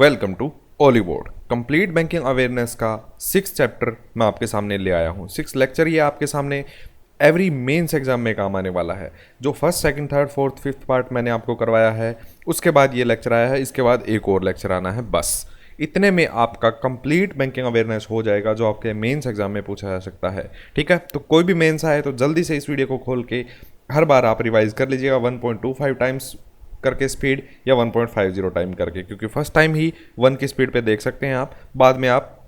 Welcome to Ollywood. Complete banking awareness का 6 chapter मैं आपके सामने ले आया हूँ। 6 लेक्चर ये आपके सामने एवरी मेंस एग्जाम में काम आने वाला है। जो first second third fourth fifth part मैंने आपको करवाया है, उसके बाद ये लेक्चर आया है, इसके बाद एक और लेक्चर आना है। बस इतने में आपका कंप्लीट बैंकिंग अवेयरनेस हो जाएगा, जो आपके मेंस एग्जाम में पूछा जा सकता है। ठीक है, तो कोई भी मेंस आए तो जल्दी से इस वीडियो को खोल के हर बार आप रिवाइज कर लीजिएगा 1.25 टाइम्स करके स्पीड या 1.50 टाइम करके, क्योंकि फर्स्ट टाइम ही 1 की स्पीड पे देख सकते हैं आप, बाद में आप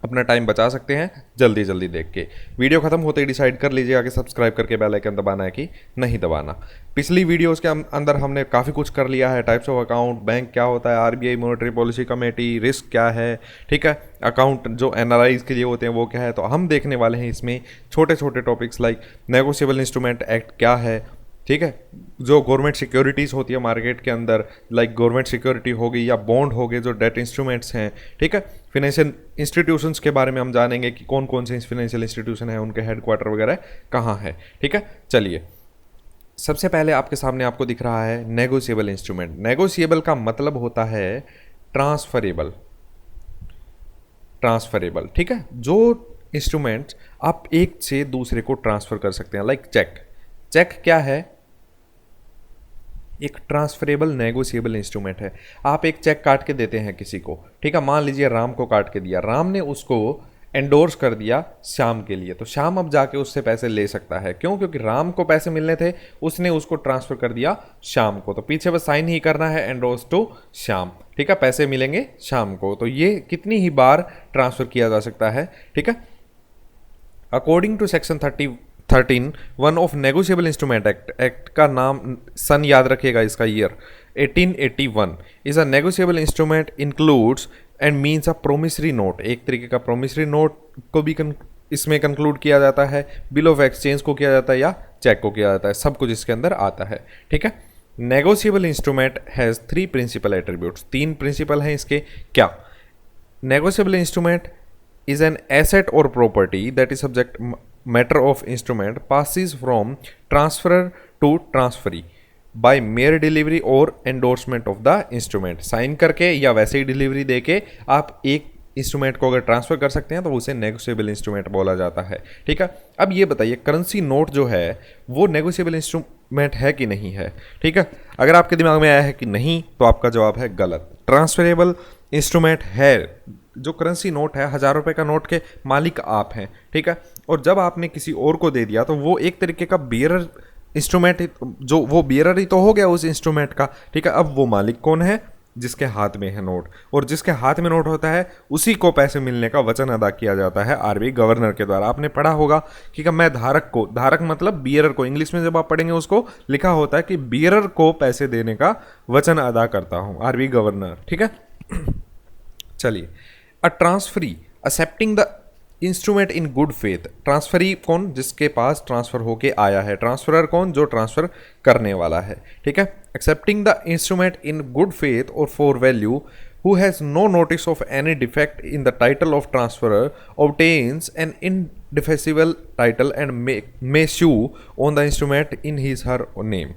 अपना टाइम बचा सकते हैं जल्दी जल्दी देख के। वीडियो खत्म होते ही डिसाइड कर लीजिएगा कि सब्सक्राइब करके बेल आइकन दबाना है कि नहीं दबाना। पिछली वीडियोस के अंदर हमने काफ़ी कुछ कर लिया है। टाइप्स ऑफ अकाउंट, बैंक क्या होता है, RBI monetary policy committee, risk क्या है, ठीक है, अकाउंट जो एनआरआईज के लिए होते हैं वो क्या है। तो हम देखने वाले हैं इसमें छोटे छोटे topics like negotiable instrument act क्या है, ठीक है, जो गवर्नमेंट सिक्योरिटीज़ होती है मार्केट के अंदर, लाइक गवर्नमेंट सिक्योरिटी हो गई या बॉन्ड हो गए जो डेट इंस्ट्रूमेंट्स हैं, ठीक है। फिनेंशियल इंस्टीट्यूशंस के बारे में हम जानेंगे कि कौन कौन से फिनेंशियल इंस्टीट्यूशन है, उनके हेडक्वार्टर वगैरह कहाँ है, ठीक है। चलिए, सबसे पहले आपके सामने आपको दिख रहा है नेगोशिएबल इंस्ट्रूमेंट। नेगोशिएबल का मतलब होता है ट्रांसफरेबल। ट्रांसफरेबल, ठीक है, जो इंस्ट्रूमेंट्स आप एक से दूसरे को ट्रांसफर कर सकते हैं, लाइक चेक। चेक क्या है? एक ट्रांसफरेबल नेगोशिएबल इंस्ट्रूमेंट है। आप एक चेक काट के देते हैं किसी को, ठीक है, मान लीजिए राम को काट के दिया, राम ने उसको एंडोर्स कर दिया श्याम के लिए, तो श्याम अब जाके उससे पैसे ले सकता है। क्यों? क्योंकि राम को पैसे मिलने थे, उसने उसको ट्रांसफर कर दिया श्याम को, तो पीछे बस साइन ही करना है, एंडोर्स टू श्याम, ठीक है, पैसे मिलेंगे श्याम को। तो ये कितनी ही बार ट्रांसफर किया जा सकता है, ठीक है। According to section 13 one of negotiable instrument act का नाम सन याद रखिएगा, इसका year 1881 is a negotiable instrument includes and means a promissory note. एक तरीके का प्रोमिसरी नोट को भी इसमें कंक्लूड किया जाता है, बिल ऑफ एक्सचेंज को किया जाता है या चेक को किया जाता है, सब कुछ इसके अंदर आता है, ठीक है। Negotiable instrument has 3 principal attributes. 3 principal हैं इसके। क्या? Negotiable instrument is an asset or property that is subject matter of instrument passes from transferor to transferee by mere delivery or endorsement of the instrument। Sign करके या वैसे ही delivery देके आप एक instrument को अगर ट्रांसफर कर सकते हैं तो उसे नेगोशिएबल इंस्ट्रूमेंट बोला जाता है, ठीक है। अब ये बताइए, करेंसी नोट जो है वो नेगोशिएबल इंस्ट्रूमेंट है कि नहीं है, ठीक है। अगर आपके दिमाग में आया है कि नहीं, तो आपका जवाब है गलत। ट्रांसफरेबल इंस्ट्रूमेंट है। जो करेंसी नोट है, 1000 रुपये का नोट के मालिक आप हैं, ठीक है, और जब आपने किसी और को दे दिया तो वो एक तरीके का बियरर इंस्ट्रूमेंट, जो वो बियरर ही तो हो गया उस इंस्ट्रूमेंट का, ठीक है। अब वो मालिक कौन है? जिसके हाथ में है नोट, और जिसके हाथ में नोट होता है उसी को पैसे मिलने का वचन अदा किया जाता है आरबीआई गवर्नर के द्वारा। आपने पढ़ा होगा कि मैं धारक को, धारक मतलब बियरर को, इंग्लिश में जब आप पढ़ेंगे उसको लिखा होता है कि बियरर को पैसे देने का वचन अदा करता हूँ आरबीआई गवर्नर, ठीक है। चलिए, a transferee accepting the instrument in good faith. Transferee कौन? जिसके पास ट्रांसफर होके आया है। ट्रांसफरर कौन? जो ट्रांसफर करने वाला है, ठीक है। Accepting the instrument in good faith और for value who has no notice of any defect in the title of transferor obtains an indefensible title and may sue on the instrument in his her name।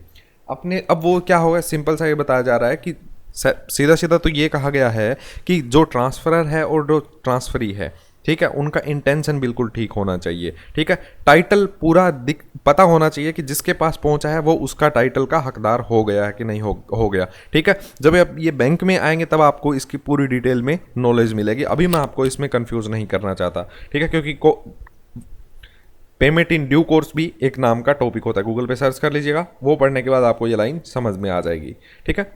अपने अब वो क्या होगा, simple सा ये बताया जा रहा है कि सीधा सीधा तो ये कहा गया है कि जो ट्रांसफरर है और जो ट्रांसफरी है, ठीक है, उनका इंटेंशन बिल्कुल ठीक होना चाहिए, ठीक है। टाइटल पूरा पता होना चाहिए कि जिसके पास पहुंचा है वो उसका टाइटल का हकदार हो गया है कि नहीं हो गया, ठीक है। जब आप ये बैंक में आएंगे तब आपको इसकी पूरी डिटेल में नॉलेज मिलेगी। अभी मैं आपको इसमें कंफ्यूज नहीं करना चाहता, ठीक है, क्योंकि पेमेंट इन ड्यू कोर्स भी एक नाम का टॉपिक होता है, गूगल पे सर्च कर लीजिएगा, वो पढ़ने के बाद आपको ये लाइन समझ में आ जाएगी, ठीक है।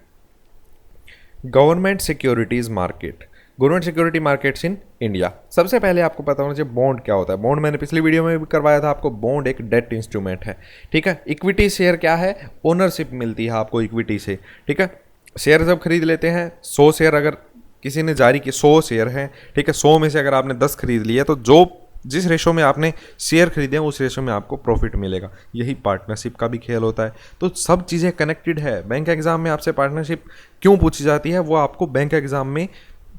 Government securities market, government security markets in India. सबसे पहले आपको पता होना चाहिए बॉन्ड क्या होता है। बॉन्ड मैंने पिछली वीडियो में भी करवाया था आपको। बॉन्ड एक डेट इंस्ट्रूमेंट है, ठीक है। इक्विटी शेयर क्या है? ओनरशिप मिलती है आपको इक्विटी से, ठीक है। शेयर जब खरीद लेते हैं, 100 शेयर अगर किसी ने जारी किए, 100 शेयर हैं, ठीक है, 100 में से अगर आपने 10 खरीद लिए तो जिस रेशो में आपने शेयर खरीदे हैं उस रेशो में आपको प्रॉफिट मिलेगा। यही पार्टनरशिप का भी खेल होता है। तो सब चीज़ें कनेक्टेड है। बैंक एग्जाम में आपसे पार्टनरशिप क्यों पूछी जाती है, वो आपको बैंक एग्जाम में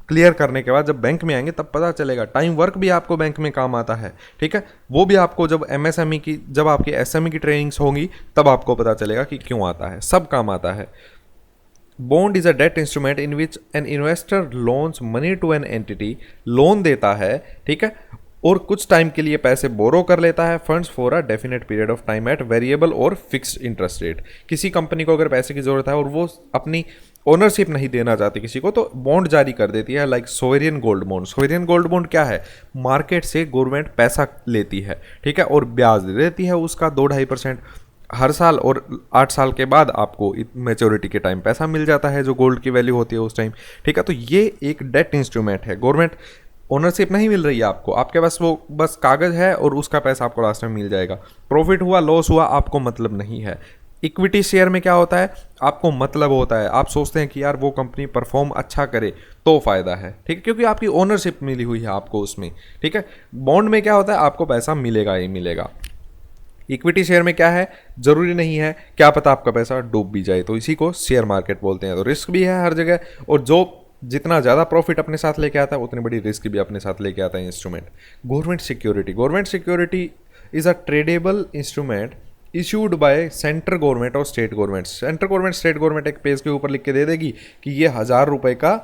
क्लियर करने के बाद जब बैंक में आएंगे तब पता चलेगा। टाइम वर्क भी आपको बैंक में काम आता है, ठीक है, वो भी आपको जब एमएसएमई की, जब आपकी एसएमई की ट्रेनिंग्स होंगी तब आपको पता चलेगा कि क्यों आता है, सब काम आता है। Bond is a debt instrument in which an investor loans money to an entity, loan देता है, ठीक है, और कुछ टाइम के लिए पैसे बोरो कर लेता है funds for a definite period of time at variable और फिक्स्ड इंटरेस्ट रेट। किसी कंपनी को अगर पैसे की जरूरत है और वो अपनी ओनरशिप नहीं देना चाहती किसी को, तो बॉन्ड जारी कर देती है, like sovereign gold bond. Sovereign gold bond क्या है? मार्केट से गवर्नमेंट पैसा लेती है, ठीक है, और ब्याज दे देती है उसका 2-2.5% हर साल, और 8 साल के बाद आपको मेच्योरिटी के टाइम पैसा मिल जाता है जो गोल्ड की वैल्यू होती है उस टाइम, ठीक है। तो ये एक डेट इंस्ट्रूमेंट है, गवर्नमेंट ओनरशिप नहीं मिल रही है आपको, आपके पास वो बस कागज है और उसका पैसा आपको लास्ट में मिल जाएगा। प्रॉफिट हुआ लॉस हुआ आपको मतलब नहीं है। इक्विटी शेयर में क्या होता है? आपको मतलब होता है, आप सोचते हैं कि यार वो कंपनी परफॉर्म अच्छा करे तो फायदा है, ठीक है, क्योंकि आपकी ओनरशिप मिली हुई है आपको उसमें, ठीक है। बॉन्ड में क्या होता है? आपको पैसा मिलेगा ही मिलेगा। इक्विटी शेयर में क्या है? जरूरी नहीं है, क्या पता आपका पैसा डूब भी जाए, तो इसी को शेयर मार्केट बोलते हैं। तो रिस्क भी है हर जगह, और जो जितना ज़्यादा प्रॉफिट अपने साथ लेके आता है उतनी बड़ी रिस्क भी अपने साथ लेके आता है instrument. Government security, government security is a tradable instrument issued by central government और state government. Central government state government एक पेज के ऊपर लिख के दे देगी कि ये 1000 रुपये का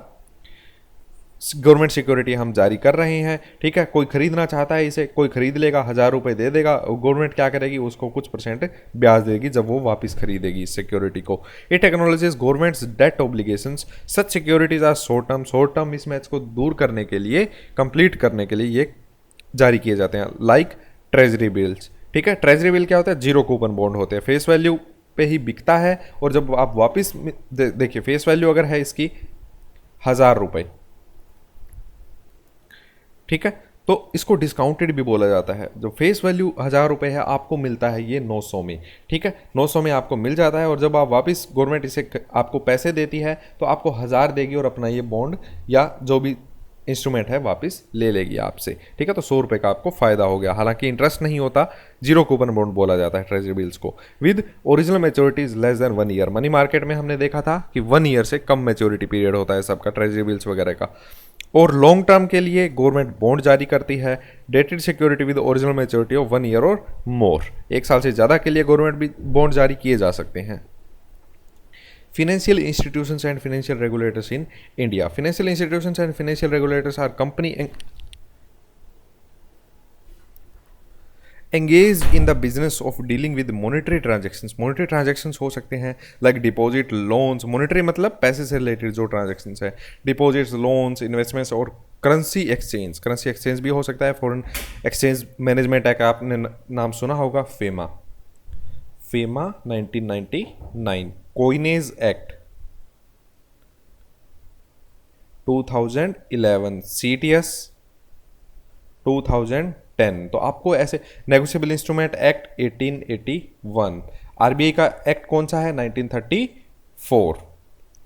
गवर्नमेंट सिक्योरिटी हम जारी कर रहे हैं, ठीक है। कोई खरीदना चाहता है इसे, कोई खरीद लेगा, 1000 रुपये दे देगा, गवर्नमेंट क्या करेगी? उसको कुछ % ब्याज देगी जब वो वापस खरीदेगी इस सिक्योरिटी को। It acknowledges governments debt obligations, such securities are short term mismatch को दूर करने के लिए, कंप्लीट करने के लिए ये जारी किए जाते हैं, लाइक ट्रेजरी बिल्स, ठीक है। ट्रेजरी बिल क्या होता है? जीरो कूपन बॉन्ड होते हैं, फेस वैल्यू पे ही बिकता है, और जब आप वापस देखिए फेस वैल्यू अगर है इसकी 1000 रुपये, ठीक है, तो इसको डिस्काउंटेड भी बोला जाता है। जो फेस वैल्यू 1000 रुपये है आपको मिलता है ये 900 में, ठीक है, 900 में आपको मिल जाता है, और जब आप वापस गवर्नमेंट इसे आपको पैसे देती है तो आपको 1000 देगी और अपना ये बॉन्ड या जो भी इंस्ट्रूमेंट है वापस ले लेगी आपसे, ठीक है। तो 100 रुपये का आपको फायदा हो गया, हालांकि इंटरेस्ट नहीं होता, जीरो कूपन बॉन्ड बोला जाता है ट्रेजरी बिल्स को। With original maturities less than 1 year, money market में हमने देखा था कि 1 ईयर से कम मेच्योरिटी पीरियड होता है सबका ट्रेजरी बिल्स वगैरह का। और लॉन्ग टर्म के लिए गवर्नमेंट बॉन्ड जारी करती है, dated security with original maturity of 1 year और मोर, 1 साल से ज़्यादा के लिए गवर्नमेंट भी बॉन्ड जारी किए जा सकते हैं। Financial institutions and financial regulators in India. Financial institutions and financial regulators are company engaged in the business of dealing with monetary transactions. Monetary transactions हो सकते हैं like deposit, loans. Monetary मतलब पैसे से related जो transactions है, deposits, loans, investments और currency exchange. Currency exchange भी हो सकता है। फॉरेन एक्सचेंज मैनेजमेंट एक्ट आपने नाम सुना होगा, FEMA, FEMA 1999, coinage act 2011, CTS 2010। तो आपको ऐसे नेगोशिएबल इंस्ट्रूमेंट एक्ट 1881, आरबीआई का एक्ट कौन सा है? 1934,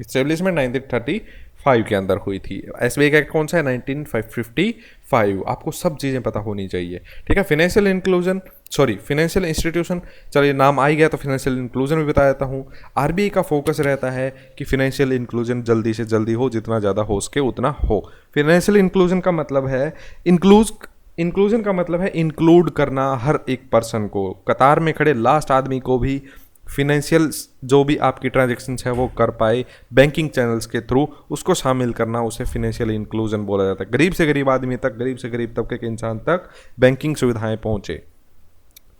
इस्टेब्लिशमेंट 1935 के अंदर हुई थी। एसबीआई का एक्ट कौन सा है? 1955। आपको सब चीज़ें पता होनी चाहिए, ठीक है। फाइनेंशियल इंस्टीट्यूशन, चलिए नाम आ ही गया तो फाइनेंशियल इंक्लूजन भी बता देता हूँ। आरबीआई का फोकस रहता है कि फाइनेंशियल इंक्लूजन जल्दी से जल्दी हो, जितना ज़्यादा हो सके उतना हो। फाइनेंशियल इंक्लूजन का मतलब है इंक्लूजन का मतलब है इंक्लूड करना हर एक पर्सन को, कतार में खड़े लास्ट आदमी को भी फिनेंशियल जो भी आपकी ट्रांजेक्शन्स है वो कर पाए बैंकिंग चैनल्स के थ्रू, उसको शामिल करना, उसे फिनेंशियल इंक्लूजन बोला जाता है। गरीब से गरीब आदमी तक, गरीब से गरीब तबके के इंसान तक बैंकिंग सुविधाएं पहुंचे।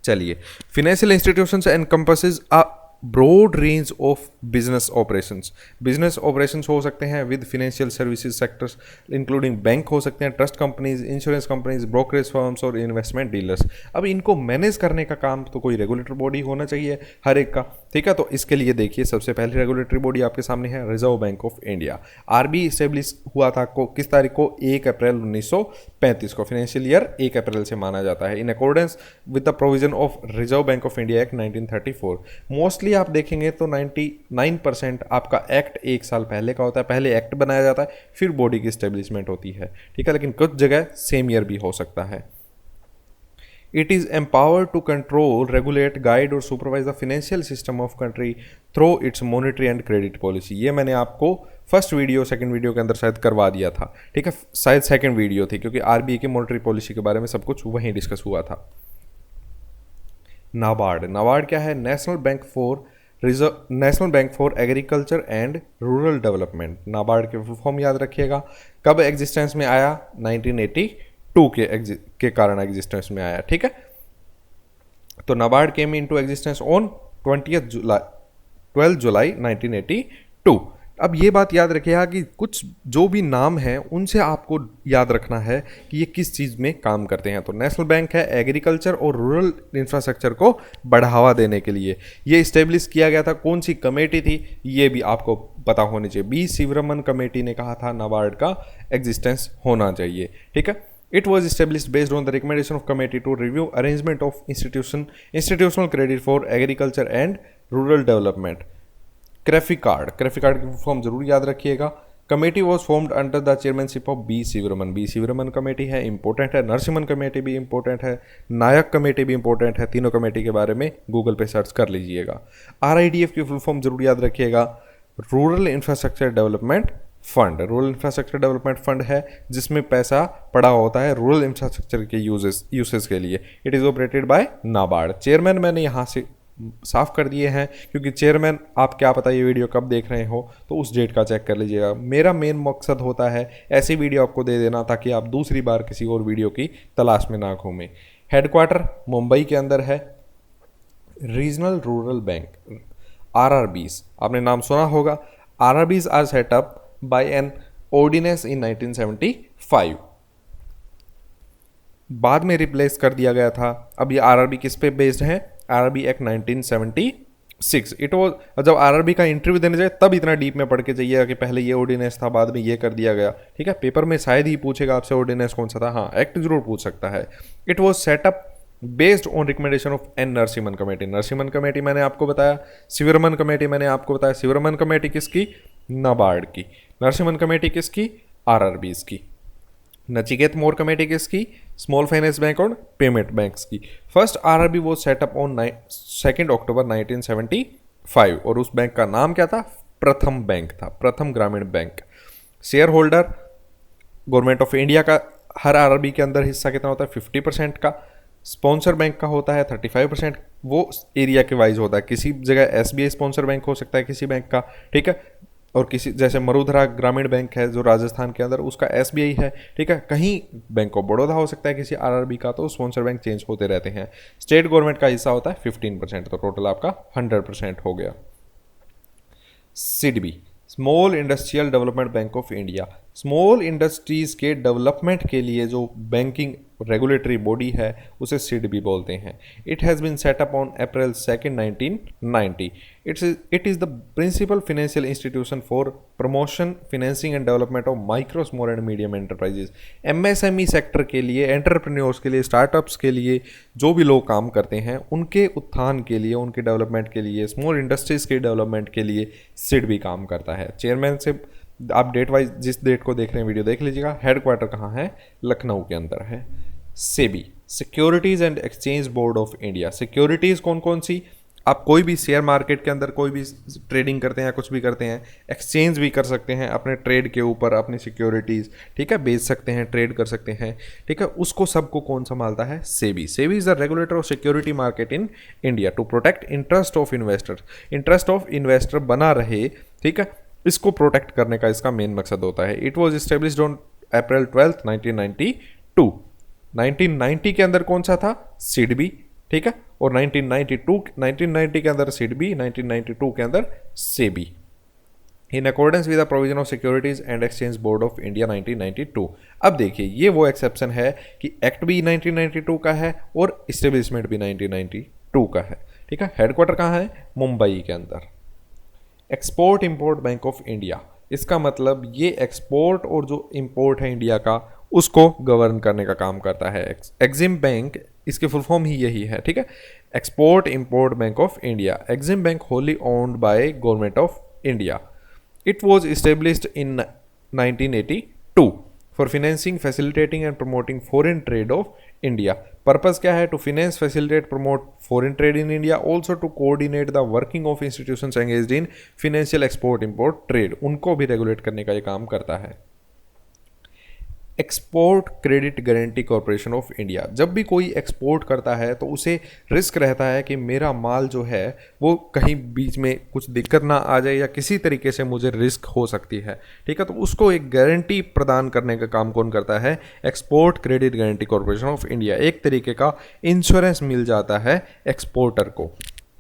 चलिए, financial institutions encompasses a broad range of business operations. Business operations हो सकते हैं with financial services sectors, including bank हो सकते हैं, trust companies, insurance companies, brokerage firms और इन्वेस्टमेंट डीलर्स। अब इनको मैनेज करने का काम तो कोई रेगुलेटरी बॉडी होना चाहिए हर एक का, ठीक है। तो इसके लिए देखिए सबसे पहली रेगुलेटरी बॉडी आपके सामने है reserve bank of India. RBI establish हुआ था किस तारीख को? 1 अप्रैल 1935 को। फाइनेंशियल ईयर 1 अप्रैल से माना जाता है, in accordance with the provision of reserve bank of India act 1934। Mostly आप देखेंगे तो 99% आपका एक्ट 1 साल पहले का होता है। पहले एक्ट बनाया जाता है, फिर बॉडी की स्टेब्लिशमेंट होती है, ठीक है। लेकिन कुछ जगह सेम ईयर भी हो सकता है। It is empowered to control, regulate, guide और supervise the financial system of country through its monetary and credit policy। ये मैंने आपको फर्स्ट वीडियो सेकंड वीडियो के अंदर शायद करवा दिया था, ठीक है, शायद सेकंड वीडियो थी, क्योंकि आरबीआई की मॉनेटरी पॉलिसी के बारे में सब कुछ वहीं डिस्कस हुआ था। नाबार्ड, नाबार्ड क्या है? National bank for reserve national bank for agriculture and rural development, NABARD के फुल फॉर्म याद रखिएगा। कब एग्जिस्टेंस में आया? 1982 के कारण एग्जिस्टेंस में आया, ठीक है। तो NABARD came into existence on 12 जुलाई 1982। अब ये बात याद रखिएगा कि कुछ जो भी नाम है उनसे आपको याद रखना है कि ये किस चीज़ में काम करते हैं। तो नेशनल बैंक है एग्रीकल्चर और रूरल इंफ्रास्ट्रक्चर को बढ़ावा देने के लिए। ये इस्टेब्लिश किया गया था, कौन सी कमेटी थी ये भी आपको पता होनी चाहिए। बी शिवरमन कमेटी ने कहा था नाबार्ड का एग्जिस्टेंस होना चाहिए, ठीक है। It was established based on the recommendation of committee to review arrangement of institutional credit for agriculture and rural development. क्रेफिकार्ड की फॉर्म जरूर याद रखिएगा। Committee was formed under the chairmanship of B Sivaraman. B Sivaraman committee है, important है। Narasimhan committee भी important है, नायक committee भी important है। तीनों कमेटी के बारे में गूगल पे सर्च कर लीजिएगा। RIDF की फुल फॉर्म जरूर याद रखिएगा, rural infrastructure development fund. Rural infrastructure development fund है जिसमें पैसा पड़ा होता है रूरल इंफ्रास्ट्रक्चर के यूजेस के लिए। It is operated by NABARD. Chairman मैंने यहाँ से साफ कर दिए हैं क्योंकि चेयरमैन आप क्या पता ये वीडियो कब देख रहे हो तो उस डेट का चेक कर लीजिएगा। मेरा मेन मकसद होता है ऐसी वीडियो आपको दे देना ताकि आप दूसरी बार किसी और वीडियो की तलाश में ना घूमें। हेडक्वार्टर मुंबई के अंदर है। रीजनल रूरल बैंक RRBs, आपने नाम सुना होगा। RRBs are setup by an ordinance in 1975, बाद में रिप्लेस कर दिया गया था। अब ये RRB किस पे बेस्ड है? RRB act 1976। इट वॉज जब RRB का इंटरव्यू देने जाए तब इतना डीप में पढ़ के जाइएगा कि पहले ये ऑर्डिनेंस था बाद में ये कर दिया गया, ठीक है। पेपर में शायद ही पूछेगा आपसे ऑर्डिनेंस कौन सा था, हाँ एक्ट जरूर पूछ सकता है। It was setup based on recommendation of N Narasimhan committee. Narasimhan committee मैंने आपको बताया, शिवरमन कमेटी मैंने आपको बताया। शिवरमन कमेटी किसकी? नाबार्ड की। नरसिम्हन कमेटी किसकी? RRBs की। नचिकेत मोर कमेटी किसकी? स्मॉल फाइनेंस बैंक और पेमेंट बैंक्स की। First RRB was setup on 2 अक्टूबर 1975 और उस बैंक का नाम क्या था? प्रथम बैंक था, प्रथम ग्रामीण bank. Share holder government of India का हर RRB के अंदर हिस्सा कितना होता है? 50% का। स्पॉन्सर बैंक का होता है 35%, वो एरिया के वाइज होता है। किसी जगह SBI स्पॉन्सर बैंक हो सकता है किसी बैंक का, ठीक है। और किसी जैसे मरुधरा ग्रामीण बैंक है जो राजस्थान के अंदर, उसका SBI है, ठीक है। कहीं बैंक ऑफ बड़ौदा हो सकता है किसी RRB का, तो स्पॉन्सर बैंक चेंज होते रहते हैं। स्टेट गवर्नमेंट का हिस्सा होता है 15%, तो टोटल आपका 100% हो गया। SIDBI small industrial development bank of India. Small industries के डेवलपमेंट के लिए जो बैंकिंग रेगुलेटरी बॉडी है उसे SIDBI बोलते हैं। It has been setup on April 2, 1990। It is the principal financial institution for promotion, financing and development of micro, small and medium enterprises. MSME sector के लिए, एंटरप्रेन्योर्स के लिए, स्टार्टअप्स के लिए, जो भी लोग काम करते हैं उनके उत्थान के लिए, उनके डेवलपमेंट के लिए, स्मॉल इंडस्ट्रीज के डेवलपमेंट के लिए SIDBI काम करता है। चेयरमैन से आप डेट वाइज जिस डेट को देख रहे हैं वीडियो देख लीजिएगा। हेडक्वार्टर कहाँ है? लखनऊ के अंदर है। SEBI securities and exchange board of India. Securities कौन कौन सी? आप कोई भी शेयर मार्केट के अंदर कोई भी ट्रेडिंग करते हैं, कुछ भी करते हैं, एक्सचेंज भी कर सकते हैं अपने ट्रेड के ऊपर अपनी सिक्योरिटीज़, ठीक है, बेच सकते हैं, ट्रेड कर सकते हैं, ठीक है। उसको सबको कौन संभालता है? SEBI। SEBI is the regulator of security market in India to protect interest of investor. Interest of investor बना रहे, ठीक है, इसको प्रोटेक्ट करने का इसका मेन मकसद होता है। It was established on April 12, 1992। 1990 के अंदर कौन सा था? SIDBI, ठीक है। और 1990 के अंदर SIDBI, 1992 के अंदर SEBI। In accordance with the provision of securities and exchange board of India 1992। अब देखिए ये वो एक्सेप्शन है कि एक्ट भी 1992 का है और इस्टेब्लिशमेंट भी 1992 का है, ठीक है। हेडक्वार्टर कहाँ है? मुंबई के अंदर। Export import bank of India, इसका मतलब ये एक्सपोर्ट और जो इंपोर्ट है इंडिया का उसको गवर्न करने का काम करता है। एग्जिम बैंक, इसके फुल फॉर्म ही यही है, ठीक है। Export import bank of India. Exim bank wholly owned by government of India. It was established in 1982 for financing, facilitating and promoting foreign trade of India. Purpose क्या है? To finance, facilitate, promote foreign trade in India, also to coordinate the working of institutions engaged in financial export import trade, उनको भी regulate करने का ये काम करता है। Export credit guarantee corporation of India. जब भी कोई एक्सपोर्ट करता है तो उसे रिस्क रहता है कि मेरा माल जो है वो कहीं बीच में कुछ दिक्कत ना आ जाए या किसी तरीके से मुझे रिस्क हो सकती है, ठीक है। तो उसको एक गारंटी प्रदान करने का काम कौन करता है? Export credit guarantee corporation of India. एक तरीके का इंश्योरेंस मिल जाता है एक्सपोर्टर को,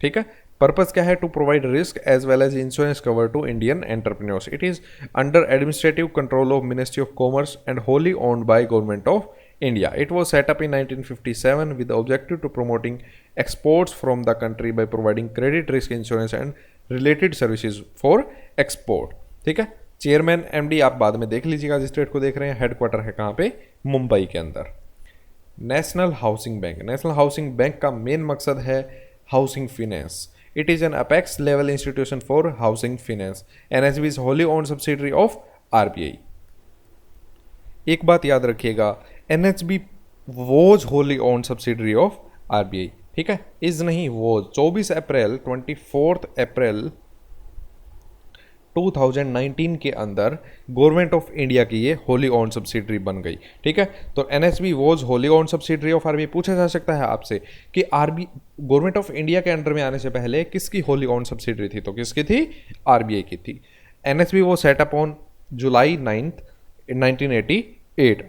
ठीक है। पर्पस क्या है? To provide risk as well as insurance cover to Indian entrepreneurs. It is under administrative control of ministry of commerce and wholly owned by government of India. It was set up in 1957 with the objective to promoting exports from the country by providing credit risk insurance and related services for export. ठीक है। Chairman MD आप बाद में देख लीजिएगा जिस state को देख रहे हैं। हेडक्वार्टर है कहाँ पे? मुंबई के अंदर। National housing bank. National housing bank का मेन मकसद है housing finance. It is an apex level institution for housing finance. NHB is wholly owned subsidiary of RBI. एक बात याद रखिएगा, NHB was wholly owned subsidiary of RBI, ठीक है। Is नहीं, was। 24 अप्रैल 2019 के अंदर गवर्नमेंट ऑफ इंडिया की ये होली ओन सब्सिडरी बन गई, ठीक है। तो NHB was Holi own subsidiary of RBI. पूछा जा सकता है आपसे कि आरबी गवर्नमेंट ऑफ इंडिया के अंडर में आने से पहले किसकी होली ओन सब्सिडरी थी? तो किसकी थी? आरबीआई की थी। एनएचबी वो setup on July 9th 1988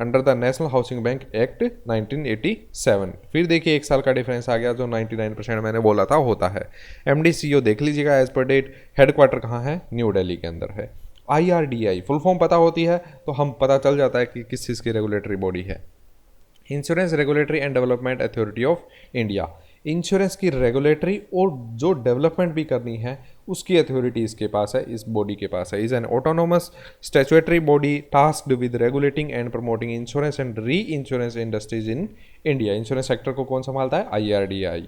under the national housing bank act 1987। फिर देखिए एक साल का डिफरेंस आ गया, जो 99% मैंने बोला था होता है। एमडीसीओ देख लीजिएगा एज पर डेट। हेडक्वार्टर कहाँ है? न्यू दिल्ली के अंदर है। आईआरडीआई फुल फॉर्म पता होती है तो हम पता चल जाता है कि किस चीज़ की रेगुलेटरी बॉडी है। Insurance regulatory and development authority of India. Insurance की रेगुलेटरी और जो डेवलपमेंट भी करनी है उसकी अथॉरिटी इसके पास है, इस बॉडी के पास है। Is an autonomous statutory body tasked with regulating and promoting insurance and reinsurance industries in India. Insurance sector को कौन संभालता है? IRDI.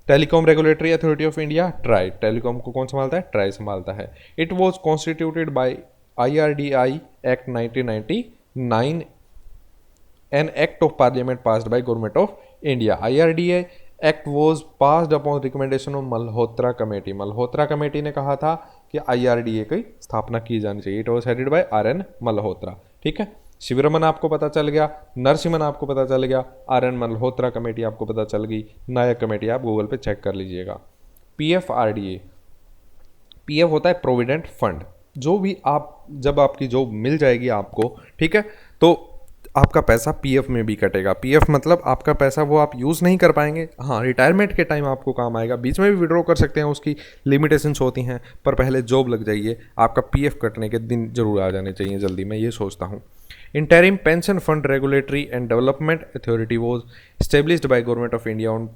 Telecom regulatory authority of India, TRAI. Telecom को कौन संभालता है? ट्राई संभालता है। It was constituted by IRDI act 1999 an act of parliament passed by government of India. IRDI act was passed upon recommendation of Malhotra committee. Malhotra committee ने कहा था कि आईआरडीए की स्थापना की जानी चाहिए। It was headed by R N Malhotra, ठीक है। शिवरमन आपको पता चल गया, नरसिम्हन आपको पता चल गया, आर एन मल्होत्रा कमेटी आपको पता चल गई, नायक कमेटी आप गूगल पे चेक कर लीजिएगा। पीएफआरडीए, पीएफ होता है प्रोविडेंट फंड। जो भी आप जब आपकी जॉब मिल जाएगी आपको, ठीक है, तो आपका पैसा पीएफ में भी कटेगा। पीएफ मतलब आपका पैसा वो आप यूज़ नहीं कर पाएंगे, हाँ रिटायरमेंट के टाइम आपको काम आएगा। बीच में भी विड्रॉ कर सकते हैं, उसकी लिमिटेशंस होती हैं, पर पहले जॉब लग जाइए, आपका पीएफ कटने के दिन जरूर आ जाने चाहिए जल्दी, मैं ये सोचता हूँ। Interim pension fund regulatory and development authority was established by government of India on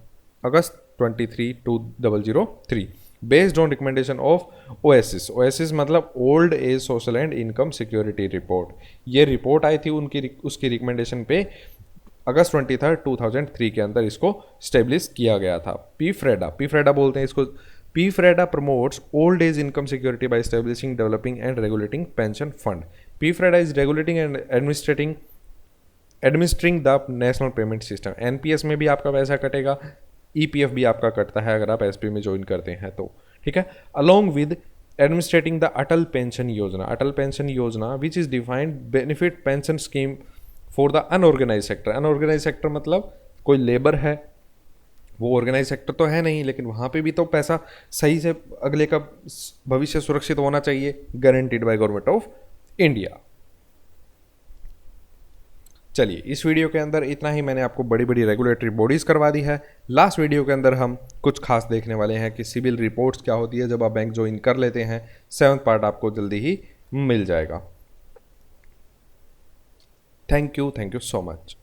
August 23, 2003 based on recommendation of OASIS. OASIS मतलब old age social and income security report. ये रिपोर्ट आई थी उनकी, उसकी रिकमेंडेशन पे अगस्त 23, 2003 के अंदर इसको स्टेब्लिश किया गया था। पीफ्रेडा बोलते हैं इसको। PFRDA promotes old age income security by establishing, developing and regulating pension fund. PFRDA is regulating and administering the national payment system. NPS में भी आपका पैसा कटेगा, ईपीएफ भी आपका कटता है अगर आप एसपी में ज्वाइन करते हैं तो, ठीक है। Along with administrating the Atal pension Yojana. Atal pension Yojana which is defined benefit pension scheme for the unorganise sector. Unorganise sector मतलब कोई लेबर है, वो ऑर्गेनाइज सेक्टर तो है नहीं, लेकिन वहाँ पे भी तो पैसा सही से अगले का भविष्य सुरक्षित होना चाहिए, guaranteed bye government of India. चलिए इस वीडियो के अंदर इतना ही, मैंने आपको बड़ी बड़ी रेगुलेटरी बॉडीज़ करवा दी है। लास्ट वीडियो के अंदर हम कुछ खास देखने वाले हैं कि सिविल रिपोर्ट्स क्या होती है जब आप बैंक ज्वाइन कर लेते हैं। 7th पार्ट आपको जल्दी ही मिल जाएगा। Thank you so much.